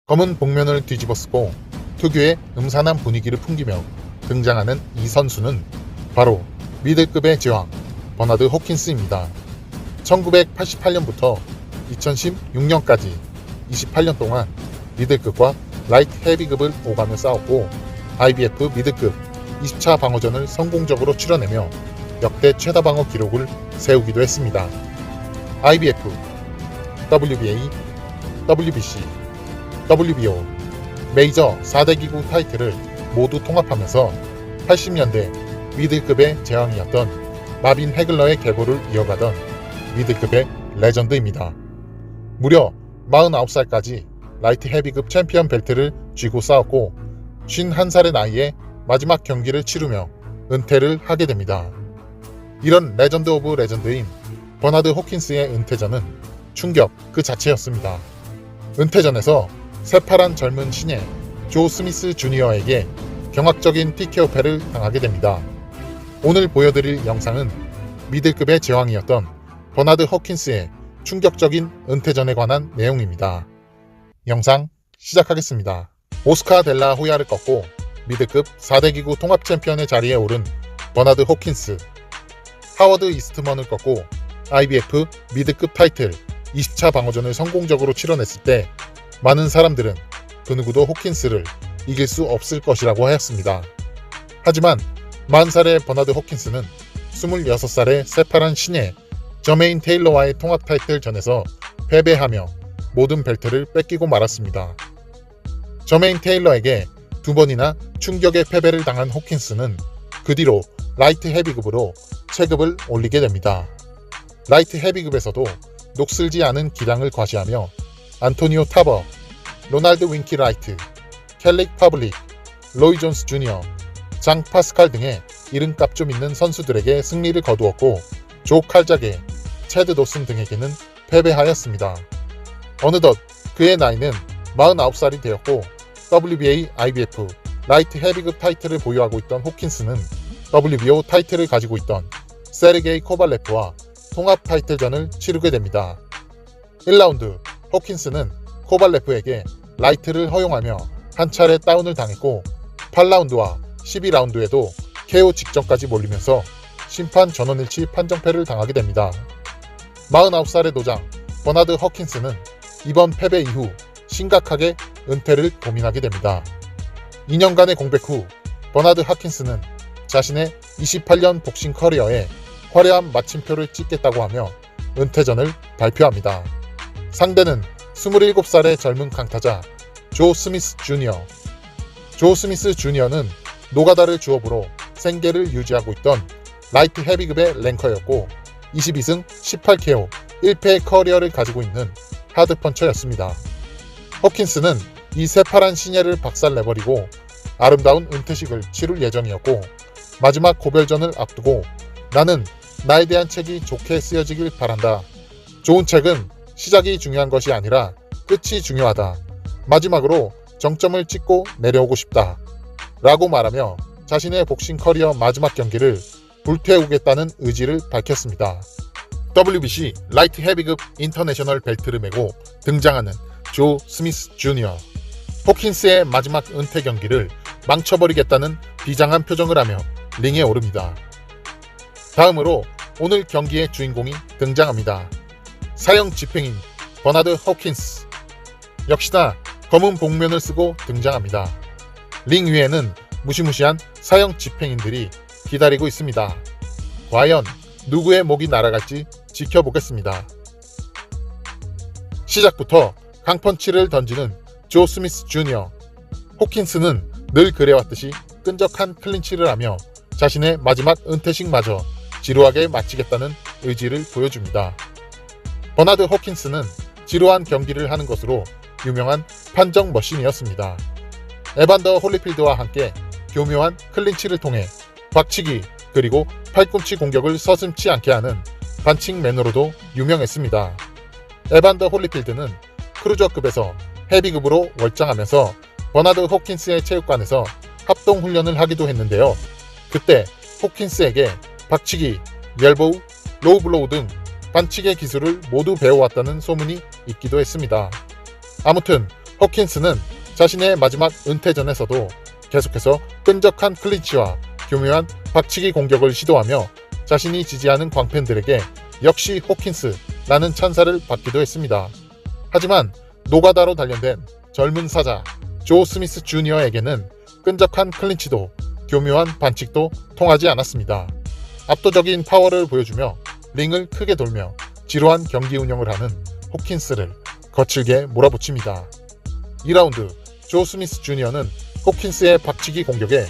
검은 복면을 뒤집어 쓰고 특유의 음산한 분위기를 풍기며 등장하는 이 선수는 바로 미들급의 제왕 버나드 호킨스입니다. 1988년부터 2016년까지 28년 동안 미들급과 라이트 헤비급을 오가며 싸웠고 IBF 미들급 20차 방어전을 성공적으로 치러내며 역대 최다 방어 기록을 세우기도 했습니다. IBF, WBA, WBC, WBO 메이저 4대 기구 타이틀을 모두 통합하면서 80년대 미들급의 제왕이었던 마빈 해글러의 계보를 이어가던 미들급의 레전드입니다. 무려 49살까지 라이트 헤비급 챔피언 벨트를 쥐고 싸웠고 51살의 나이에 마지막 경기를 치르며 은퇴를 하게 됩니다. 이런 레전드 오브 레전드인 버나드 호킨스의 은퇴전은 충격 그 자체였습니다. 은퇴전에서 새파란 젊은 신예 조 스미스 주니어에게 경악적인 TKO패를 당하게 됩니다. 오늘 보여드릴 영상은 미들급의 제왕이었던 버나드 호킨스의 충격적인 은퇴전에 관한 내용입니다. 영상 시작하겠습니다. 오스카 델라 호야를 꺾고 미들급 4대 기구 통합 챔피언의 자리에 오른 버나드 호킨스, 하워드 이스트먼을 꺾고 IBF 미드급 타이틀 20차 방어전을 성공적으로 치러냈을 때 많은 사람들은 그 누구도 호킨스를 이길 수 없을 것이라고 하였습니다. 하지만 40살의 버나드 호킨스는 26살의 새파란 신예 저메인 테일러와의 통합 타이틀 전에서 패배하며 모든 벨트를 뺏기고 말았습니다. 저메인 테일러에게 2번이나 충격의 패배를 당한 호킨스는 그 뒤로 라이트 헤비급으로 체급을 올리게 됩니다. 라이트 헤비급에서도 녹슬지 않은 기량을 과시하며 안토니오 타버, 로날드 윙키 라이트, 켈릭 파블릭, 로이 존스 주니어, 장 파스칼 등의 이름값 좀 있는 선수들에게 승리를 거두었고 조 칼자게, 체드 도슨 등에게는 패배하였습니다. 어느덧 그의 나이는 49살이 되었고 WBA, IBF, 라이트 헤비급 타이틀을 보유하고 있던 호킨스는 WBO 타이틀을 가지고 있던 세르게이 코발레프와 통합 타이틀전을 치르게 됩니다. 1라운드 호킨스는 코발레프에게 라이트를 허용하며 한 차례 다운을 당했고 8라운드와 12라운드에도 KO 직전까지 몰리면서 심판 전원일치 판정패를 당하게 됩니다. 49살의 노장 버나드 호킨스는 이번 패배 이후 심각하게 은퇴를 고민하게 됩니다. 2년간의 공백 후 버나드 호킨스는 자신의 28년 복싱 커리어에 화려한 마침표를 찍겠다고 하며 은퇴전을 발표합니다. 상대는 27살의 젊은 강타자 조 스미스 주니어. 조 스미스 주니어는 노가다를 주업으로 생계를 유지하고 있던 라이트 헤비급의 랭커였고 22승 18KO 1패의 커리어를 가지고 있는 하드펀처였습니다. 호킨스는 이 새파란 신예를 박살내버리고 아름다운 은퇴식을 치룰 예정이었고 마지막 고별전을 앞두고 나는 나에 대한 책이 좋게 쓰여지길 바란다. 좋은 책은 시작이 중요한 것이 아니라 끝이 중요하다. 마지막으로 정점을 찍고 내려오고 싶다. 라고 말하며 자신의 복싱 커리어 마지막 경기를 불태우겠다는 의지를 밝혔습니다. WBC 라이트 헤비급 인터내셔널 벨트를 메고 등장하는 조 스미스 주니어. 호킨스의 마지막 은퇴 경기를 망쳐버리겠다는 비장한 표정을 하며 링에 오릅니다. 다음으로 오늘 경기의 주인공이 등장합니다. 사형 집행인 버나드 호킨스. 역시나 검은 복면을 쓰고 등장합니다. 링 위에는 무시무시한 사형 집행인들이 기다리고 있습니다. 과연 누구의 목이 날아갈지 지켜보겠습니다. 시작부터 강펀치를 던지는 조 스미스 주니어. 호킨스는 늘 그래왔듯이 끈적한 클린치를 하며 자신의 마지막 은퇴식마저 지루하게 마치겠다는 의지를 보여줍니다. 버나드 호킨스는 지루한 경기를 하는 것으로 유명한 판정 머신이었습니다. 에반더 홀리필드와 함께 교묘한 클린치를 통해 박치기 그리고 팔꿈치 공격을 서슴지 않게 하는 반칙맨으로도 유명했습니다. 에반더 홀리필드는 크루저급에서 헤비급으로 월장하면서 버나드 호킨스의 체육관에서 합동훈련을 하기도 했는데요. 그때 호킨스에게 박치기, 엘보우, 로우블로우 등 반칙의 기술을 모두 배워왔다는 소문이 있기도 했습니다. 아무튼 호킨스는 자신의 마지막 은퇴전에서도 계속해서 끈적한 클린치와 교묘한 박치기 공격을 시도하며 자신이 지지하는 광팬들에게 역시 호킨스라는 찬사를 받기도 했습니다. 하지만 노가다로 단련된 젊은 사자 조 스미스 주니어에게는 끈적한 클린치도 교묘한 반칙도 통하지 않았습니다. 압도적인 파워를 보여주며 링을 크게 돌며 지루한 경기 운영을 하는 호킨스를 거칠게 몰아붙입니다. 2라운드 조 스미스 주니어는 호킨스의 박치기 공격에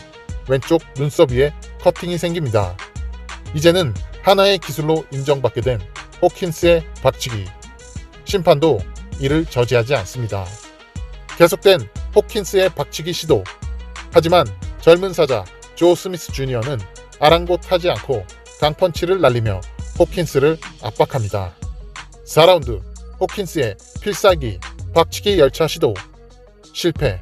왼쪽 눈썹 위에 커팅이 생깁니다. 이제는 하나의 기술로 인정받게 된 호킨스의 박치기. 심판도 이를 저지하지 않습니다. 계속된 호킨스의 박치기 시도. 하지만 젊은 사자 조 스미스 주니어는 아랑곳하지 않고 강펀치를 날리며 호킨스를 압박합니다. 4라운드 호킨스의 필살기 박치기 열차 시도. 실패.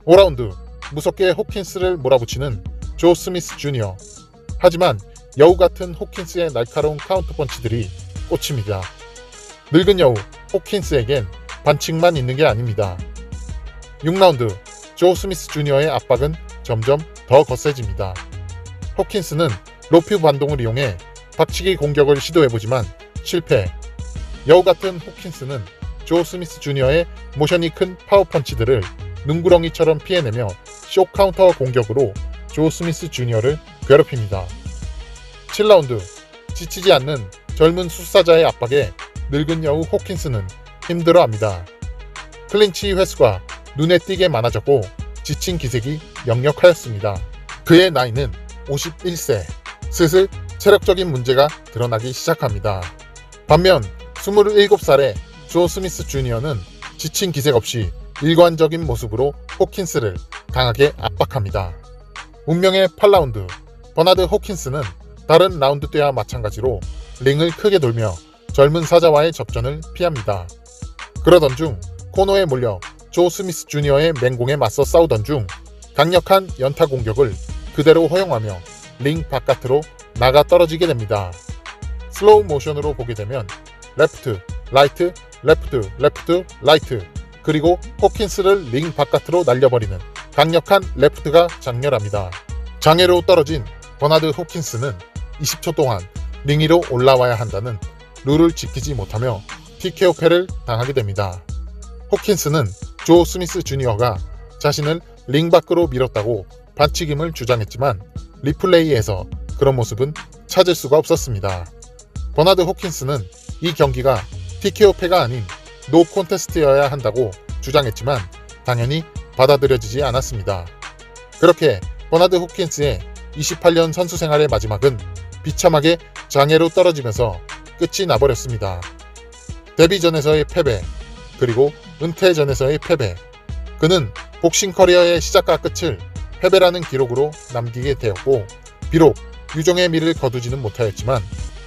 5라운드 무섭게 호킨스를 몰아붙이는 조 스미스 주니어. 하지만 여우 같은 호킨스의 날카로운 카운터 펀치들이 꽂힙니다. 늙은 여우 호킨스에겐 반칙만 있는 게 아닙니다. 6라운드 조 스미스 주니어의 압박은 점점 더 거세집니다. 호킨스는 로프 반동을 이용해 박치기 공격을 시도해보지만 실패. 여우 같은 호킨스는 조 스미스 주니어의 모션이 큰 파워펀치들을 눈구렁이처럼 피해내며 쇼 카운터 공격으로 조 스미스 주니어를 괴롭힙니다. 7라운드 지치지 않는 젊은 수사자의 압박에 늙은 여우 호킨스는 힘들어합니다. 클린치 횟수가 눈에 띄게 많아졌고 지친 기색이 역력하였습니다. 그의 나이는 51세. 슬슬 체력적인 문제가 드러나기 시작합니다. 반면 27살의 조 스미스 주니어는 지친 기색 없이 일관적인 모습으로 호킨스를 강하게 압박합니다. 운명의 8라운드 버나드 호킨스는 다른 라운드 때와 마찬가지로 링을 크게 돌며 젊은 사자와의 접전을 피합니다. 그러던 중 코너에 몰려 조 스미스 주니어의 맹공에 맞서 싸우던 중 강력한 연타 공격을 그대로 허용하며 링 바깥으로 나가 떨어지게 됩니다. 슬로우 모션으로 보게 되면 레프트, 라이트, 레프트, 레프트, 라이트, 그리고 호킨스를 링 바깥으로 날려버리는 강력한 레프트가 장렬합니다. 장애로 떨어진 버나드 호킨스는 20초 동안 링 위로 올라와야 한다는 룰을 지키지 못하며 TKO패를 당하게 됩니다. 호킨스는 조 스미스 주니어가 자신을 링 밖으로 밀었다고 반칙임을 주장했지만 리플레이에서 그런 모습은 찾을 수가 없었습니다. 버나드 호킨스는 이 경기가 TKO패가 아닌 노 콘테스트여야 한다고 주장했지만 당연히 받아들여지지 않았습니다. 그렇게 버나드 호킨스의 28년 선수 생활의 마지막은 비참하게 장애로 떨어지면서 끝이 나버렸습니다. 데뷔전에서의 패배, 그리고 은퇴전에서의 패배. 그는 복싱 커리어의 시작과 끝을 패배라는 기록으로 남기게 되었고, 비록 유종의 미를 거두지는 못하였지만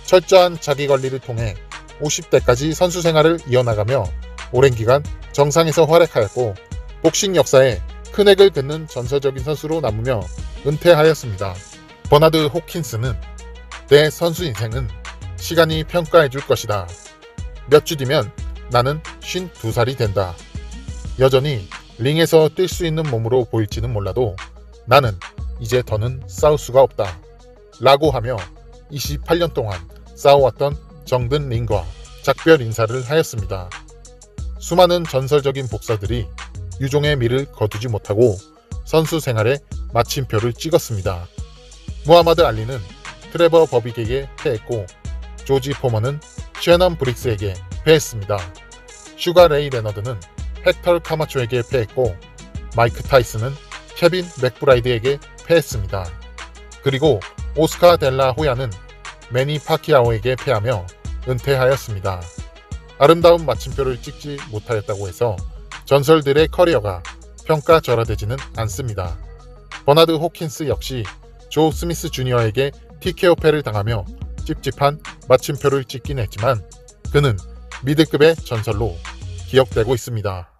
철저한 자기관리를 통해 50대까지 선수 생활을 이어나가며 오랜 기간 정상에서 활약하였고 복싱 역사에 큰 획을 긋는 전설적인 선수로 남으며 은퇴하였습니다. 버나드 호킨스는 내 선수 인생은 시간이 평가해 줄 것이다. 몇 주 뒤면 나는 52살이 된다. 여전히 링에서 뛸 수 있는 몸으로 보일지는 몰라도 나는 이제 더는 싸울 수가 없다. 라고 하며 28년 동안 싸워왔던 정든 링과 작별 인사를 하였습니다. 수많은 전설적인 복사들이 유종의 미를 거두지 못하고 선수 생활에 마침표를 찍었습니다. 무하마드 알리는 트레버 버빅에게 패했고 조지 포먼은 셰넌 브릭스에게 패했습니다. 슈가 레이 레너드는 헥터 카마초에게 패했고 마이크 타이슨은 케빈 맥브라이드에게 패했습니다. 그리고 오스카 델라 호야는 매니 파키아오에게 패하며 은퇴하였습니다. 아름다운 마침표를 찍지 못하였다고 해서 전설들의 커리어가 평가절하되지는 않습니다. 버나드 호킨스 역시 조 스미스 주니어에게 TKO패를 당하며 찝찝한 마침표를 찍긴 했지만 그는 미드급의 전설로 기억되고 있습니다.